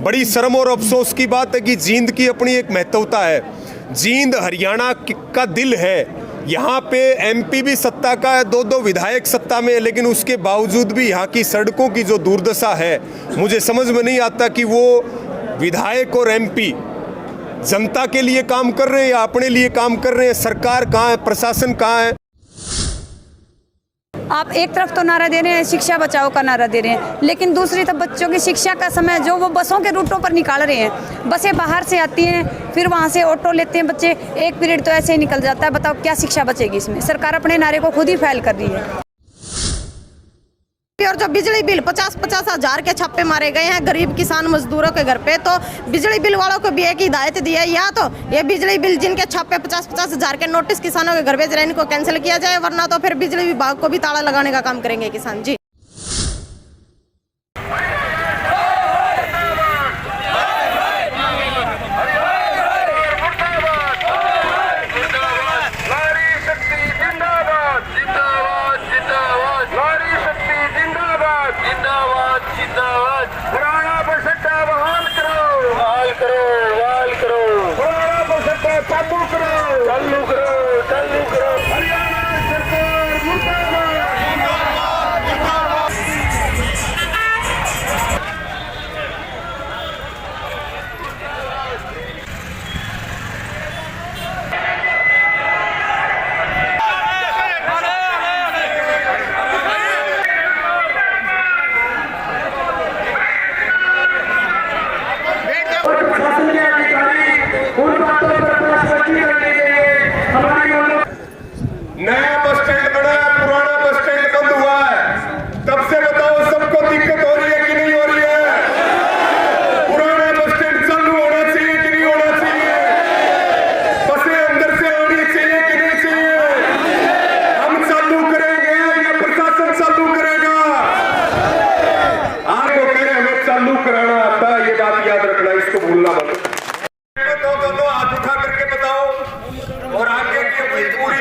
बड़ी शर्म और अफसोस की बात है कि जींद की अपनी एक महत्वता है। जींद हरियाणा का दिल है। यहाँ पे एमपी भी सत्ता का है, दो विधायक सत्ता में है, लेकिन उसके बावजूद भी यहाँ की सड़कों की जो दुर्दशा है, मुझे समझ में नहीं आता कि वो विधायक और एमपी जनता के लिए काम कर रहे हैं या अपने लिए काम कर रहे हैं। सरकार कहाँ है, प्रशासन कहाँ है? आप एक तरफ तो नारा दे रहे हैं शिक्षा बचाओ का नारा दे रहे हैं, लेकिन दूसरी तरफ बच्चों की शिक्षा का समय जो वो बसों के रूटों पर निकाल रहे हैं। बसें बाहर से आती हैं, फिर वहाँ से ऑटो लेते हैं बच्चे, एक पीरियड तो ऐसे ही निकल जाता है। बताओ क्या शिक्षा बचेगी इसमें? सरकार अपने नारे को खुद ही फैल कर रही है। और जो बिजली बिल 50-50 हजार के छापे मारे गए हैं गरीब किसान मजदूरों के घर पे, तो बिजली बिल वालों को भी एक हिदायत दी है, या तो ये बिजली बिल जिनके छापे 50-50 हजार के नोटिस किसानों के घर भेज रहे हैं इनको कैंसिल किया जाए, वरना तो फिर बिजली विभाग को भी ताला लगाने का काम करेंगे किसान जी। नया बस स्टैंड बना है, पुराना बस स्टैंड बंद हुआ है। तब से बताओ सबको दिक्कत हो रही है कि नहीं हो रही है? पुराना बस स्टैंड चालू होना चाहिए कि नहीं होना चाहिए? बसें अंदर से आनी चाहिए कि नहीं चाहिए? हम चालू करेंगे या प्रशासन चालू करेगा? आपको कह रहे हमें चालू कराना आता है, ये बात याद रखना, इसको भूलना मत। दोनों हाथ उठा करके बताओ और आगे की अपनी पूरी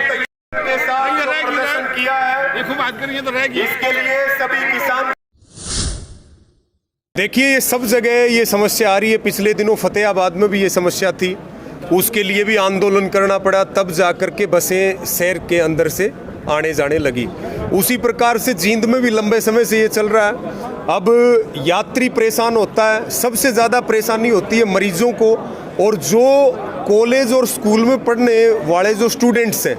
प्रदर्शन किया है। देखो बात करिए तो रहेगी। इसके लिए सभी किसान देखिए, ये सब जगह ये समस्या आ रही है। पिछले दिनों फतेहाबाद में भी ये समस्या थी, उसके लिए भी आंदोलन करना पड़ा, तब जाकर के बसें शहर के अंदर से आने जाने लगी। उसी प्रकार से जींद में भी लंबे समय से ये चल रहा है। अब यात्री परेशान होता है, सबसे ज़्यादा परेशानी होती है मरीजों को, और जो कॉलेज और स्कूल में पढ़ने वाले जो स्टूडेंट्स हैं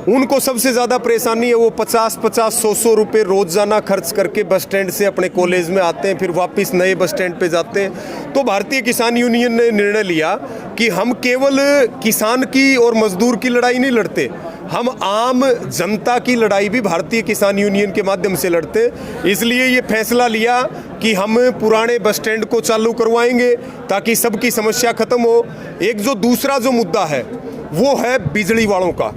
उनको सबसे ज़्यादा परेशानी है। वो 50-50, 100-100 रुपये रोज़ाना खर्च करके बस स्टैंड से अपने कॉलेज में आते हैं, फिर वापस नए बस स्टैंड पे जाते हैं। तो भारतीय किसान यूनियन ने निर्णय लिया कि हम केवल किसान की और मजदूर की लड़ाई नहीं लड़ते, हम आम जनता की लड़ाई भी भारतीय किसान यूनियन के माध्यम से लड़ते। इसलिए ये फैसला लिया कि हम पुराने बस स्टैंड को चालू करवाएंगे ताकि सबकी समस्या खत्म हो। एक जो दूसरा जो मुद्दा है वो है बिजली वालों का।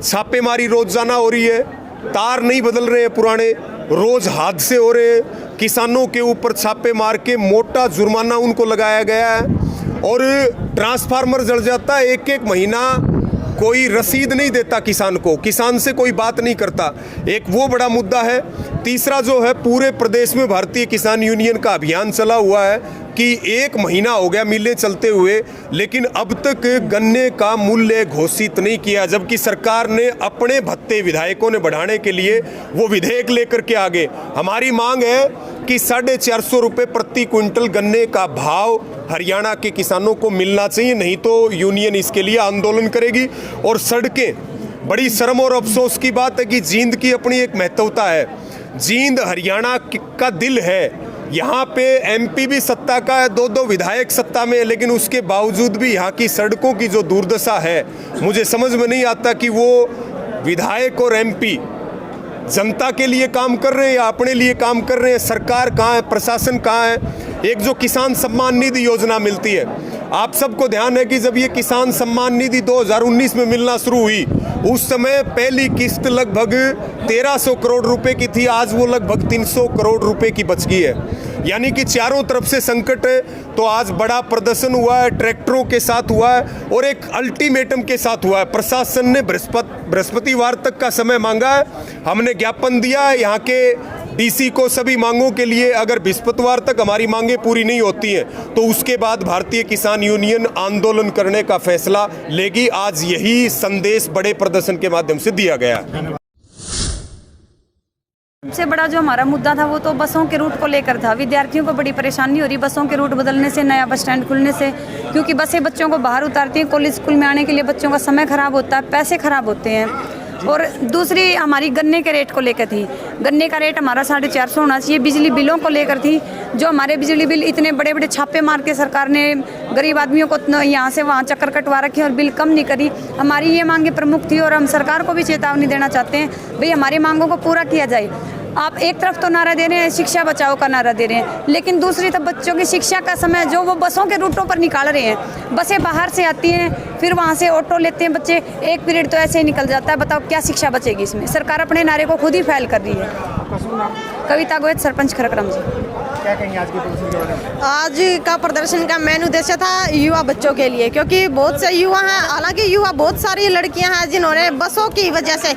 छापेमारी रोजाना हो रही है, तार नहीं बदल रहे हैं पुराने, रोज हादसे हो रहे हैं। किसानों के ऊपर छापे मार के मोटा जुर्माना उनको लगाया गया है, और ट्रांसफार्मर जल जाता है। एक महीना कोई रसीद नहीं देता किसान को, किसान से कोई बात नहीं करता। एक वो बड़ा मुद्दा है। तीसरा जो है, पूरे प्रदेश में भारतीय किसान यूनियन का अभियान चला हुआ है कि 1 महीना हो गया मिलें चलते हुए, लेकिन अब तक गन्ने का मूल्य घोषित नहीं किया, जबकि सरकार ने अपने भत्ते विधायकों ने बढ़ाने के लिए वो विधेयक लेकर के आगे। हमारी मांग है कि 450 रुपये प्रति क्विंटल गन्ने का भाव हरियाणा के किसानों को मिलना चाहिए, नहीं तो यूनियन इसके लिए आंदोलन करेगी। और सड़कें, बड़ी शर्म और अफसोस की बात है कि जींद की अपनी एक महत्वता है। जींद हरियाणा का दिल है। यहाँ पे एमपी भी सत्ता का है, दो विधायक सत्ता में है, लेकिन उसके बावजूद भी यहाँ की सड़कों की जो दुर्दशा है, मुझे समझ में नहीं आता कि वो विधायक और एमपी जनता के लिए काम कर रहे हैं या अपने लिए काम कर रहे हैं। सरकार कहाँ है, प्रशासन कहाँ है? एक जो किसान सम्मान निधि योजना मिलती है, आप सबको ध्यान है कि जब ये किसान सम्मान निधि 2019 में मिलना शुरू हुई, उस समय पहली किस्त लगभग 1300 करोड़ रुपए की थी, आज वो लगभग 300 करोड़ रुपए की बच गई है। यानी कि चारों तरफ से संकट है। तो आज बड़ा प्रदर्शन हुआ है, ट्रैक्टरों के साथ हुआ है और एक अल्टीमेटम के साथ हुआ है। प्रशासन ने बृहस्पतिवार तक का समय मांगा है, हमने ज्ञापन दिया है। यहाँ के डीसी को सभी मांगों के लिए अगर बृहस्पतिवार तक हमारी मांगें पूरी नहीं होती हैं तो उसके बाद भारतीय किसान यूनियन आंदोलन करने का फैसला लेगी। आज यही संदेश बड़े प्रदर्शन के माध्यम से दिया गया। सबसे बड़ा जो हमारा मुद्दा था वो तो बसों के रूट को लेकर था। विद्यार्थियों को बड़ी परेशानी हो रही बसों के रूट बदलने से, नया बस स्टैंड खुलने से, क्योंकि बसें बच्चों को बाहर उतारती हैं। कॉलेज स्कूल में आने के लिए बच्चों का समय खराब होता है, पैसे खराब होते हैं। और दूसरी हमारी गन्ने के रेट को लेकर थी। गन्ने का रेट हमारा 450 होना चाहिए। बिजली बिलों को लेकर थी, जो हमारे बिजली बिल इतने बड़े बड़े छापे मार के सरकार ने गरीब आदमियों को यहाँ से वहाँ चक्कर कटवा रखे और बिल कम नहीं करी। हमारी ये मांगे प्रमुख थी और हम सरकार को भी चेतावनी देना चाहते हैं, भाई हमारी मांगों को पूरा किया जाए। आप एक तरफ तो नारा दे रहे हैं, शिक्षा बचाओ का नारा दे रहे हैं, लेकिन दूसरी तरफ बच्चों की शिक्षा का समय जो वो बसों के रूटों पर निकाल रहे हैं। बसें बाहर से आती हैं, फिर वहाँ से ऑटो लेते हैं बच्चे, एक पीरियड तो ऐसे ही निकल जाता है। बताओ क्या शिक्षा बचेगी इसमें? सरकार अपने नारे को खुद ही फैल कर रही है। कविता गोयत, सरपंच खरकरम जी। क्या कहेंगे आज के प्रदर्शन के बारे में? आज का प्रदर्शन का मेन उद्देश्य था युवा बच्चों के लिए, क्योंकि बहुत से युवा हैं, हालांकि युवा बहुत सारी लड़कियां हैं जिन्होंने बसों की वजह से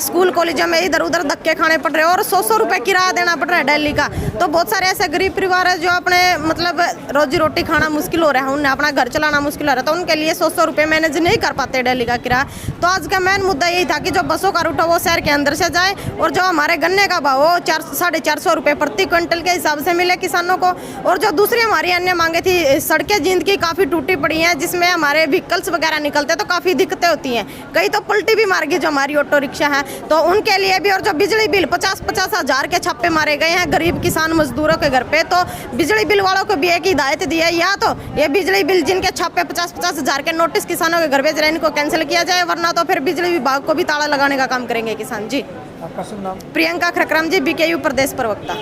स्कूल कॉलेजों में इधर उधर धक्के खाने पड़ रहे हैं और 100 रुपए किराया देना पड़ रहा है दिल्ली का। तो बहुत सारे ऐसे गरीब परिवार है जो अपने मतलब रोजी रोटी खाना मुश्किल हो रहा है, उन्हें अपना घर चलाना मुश्किल हो रहा है, तो उनके लिए 100 रुपये मैनेज नहीं कर पाते दिल्ली का किराया। तो आज का मेन मुद्दा यही था कि जो बसों का रूट है वो शहर के अंदर से जाए और जो हमारे गन्ने का भाव हो 450 रुपये प्रति क्विंटल के हिसाब से मिले किसानों को। और जो दूसरी हमारी अन्य मांगे थी, सड़कें जींद की काफ़ी टूटी पड़ी हैं, जिसमें हमारे व्हीकल्स वगैरह निकलते हैं तो काफ़ी दिक्कतें होती हैं, कई तो पलटी भी मार गई जो हमारी ऑटो रिक्शा है, तो उनके लिए भी। और जो बिजली बिल 50-50 हज़ार के छापे मारे गए हैं गरीब किसान मजदूरों के घर पे, तो बिजली बिल वालों को भी एक हिदायत दी है, या तो ये बिजली बिल जिनके छापे 50-50 हज़ार के नोटिस किसानों के घर भेज रहे हैं इनको कैंसिल किया जाए, वरना तो फिर बिजली विभाग को भी ताला लगाने का काम करेंगे किसान जी। आपका शुभ नाम? प्रियंका खरकरम जी, बीकेयू प्रदेश प्रवक्ता।